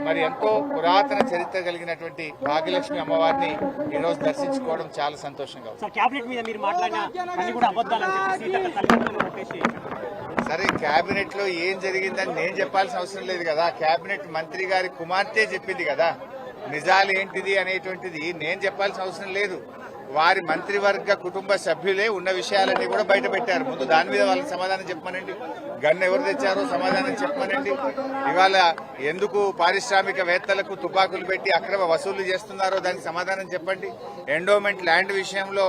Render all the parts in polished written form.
మరి ఎంతో పురాతన చరిత్ర కలిగినటువంటి భాగ్యలక్ష్మి అమ్మవారిని ఈ రోజు దర్శించుకోవడం చాలా సంతోషంగా ఉంది. సరే, కేబినెట్ లో ఏం జరిగిందని నేను చెప్పాల్సిన అవసరం లేదు కదా. కేబినెట్ మంత్రి గారి కుమార్తె చెప్పింది కదా. నిజాలు ఏంటిది అనేటువంటిది నేను చెప్పాల్సిన అవసరం లేదు. వారి మంత్రివర్గ కుటుంబ సభ్యులే ఉన్న విషయాలన్నీ కూడా బయట పెట్టారు. ముందు దాని మీద వాళ్ళకి సమాధానం చెప్పమనండి. గన్ను ఎవరు తెచ్చారో సమాధానం చెప్పమనండి. ఇవాళ ఎందుకు పారిశ్రామికవేత్తలకు తుపాకులు పెట్టి అక్రమ వసూళ్లు చేస్తున్నారో దానికి సమాధానం చెప్పండి. ఎండోమెంట్ ల్యాండ్ విషయంలో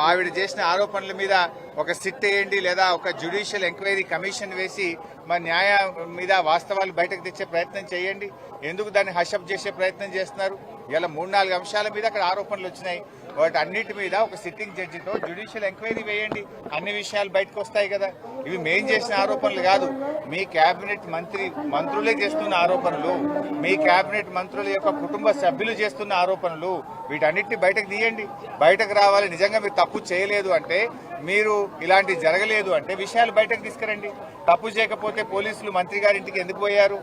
ఆవిడ చేసిన ఆరోపణల మీద ఒక సిట్ వేయండి, లేదా ఒక జ్యుడిషియల్ ఎంక్వైరీ కమిషన్ వేసి మా న్యాయం మీద వాస్తవాలు బయటకు తెచ్చే ప్రయత్నం చేయండి. ఎందుకు దాన్ని హషప్ చేసే ప్రయత్నం చేస్తున్నారు? ఇలా 3-4 అంశాల మీద అక్కడ ఆరోపణలు వచ్చినాయి. వాటి అన్నిటి మీద ఒక సిట్టింగ్ జడ్జితో జ్యుడిషియల్ ఎంక్వైరీ వేయండి. అన్ని విషయాలు బయటకు వస్తాయి కదా. ఇవి మేం చేసిన ఆరోపణలు కాదు, మీ కేబినెట్ మంత్రులే చేస్తున్న ఆరోపణలు, మీ కేబినెట్ మంత్రుల యొక్క కుటుంబ సభ్యులు చేస్తున్న ఆరోపణలు. వీటన్నిటిని బయటకు తీయండి. బయటకు రావాలి. నిజంగా మీరు తప్పు చేయలేదు అంటే, మీరు ఇలాంటివి జరగలేదు అంటే విషయాలు బయటకు తీసుకురండి. తప్పు చేయకపోతే పోలీసులు మంత్రి గారి ఇంటికి ఎందుకు పోయారు?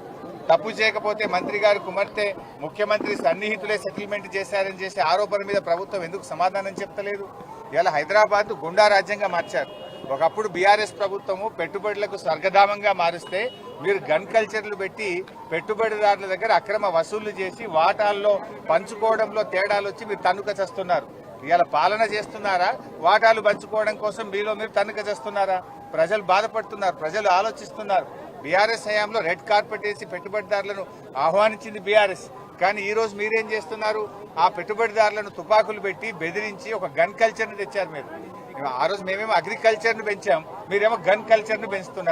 తప్పు చేయకపోతే మంత్రి గారి కుమార్తె ముఖ్యమంత్రి సన్నిహితులే సెటిల్మెంట్ చేశారని చేసే ఆరోపణ మీద ప్రభుత్వం ఎందుకు సమాధానం చెప్తలేదు? ఇలా హైదరాబాద్ గుండా రాజ్యంగా మార్చారు. ఒకప్పుడు బీఆర్ఎస్ ప్రభుత్వము పెట్టుబడులకు స్వర్గధామంగా మారుస్తే మీరు గన్ కల్చర్లు పెట్టి పెట్టుబడిదారుల దగ్గర అక్రమ వసూళ్లు చేసి వాటాల్లో పంచుకోవడంలో తేడాలు వచ్చి మీరు తన్నుక చేస్తున్నారు. ఇవాళ పాలన చేస్తున్నారా? వాటాలు పంచుకోవడం కోసం మీలో మీరు తన్నుక చేస్తున్నారా? ప్రజలు బాధపడుతున్నారు, ప్రజలు ఆలోచిస్తున్నారు. బీఆర్ఎస్ హయాంలో రెడ్ కార్పెట్ వేసి పెట్టుబడిదారులను ఆహ్వానించింది బీఆర్ఎస్. కానీ ఈ రోజు మీరేం చేస్తున్నారు? ఆ పెట్టుబడిదారులను తుపాకులు పెట్టి బెదిరించి ఒక గన్ కల్చర్ని తెచ్చారు మీరు. ఆ రోజు మేమేమో అగ్రికల్చర్ను పెంచాం, మీరేమో గన్ కల్చర్ను పెంచుతున్నారు.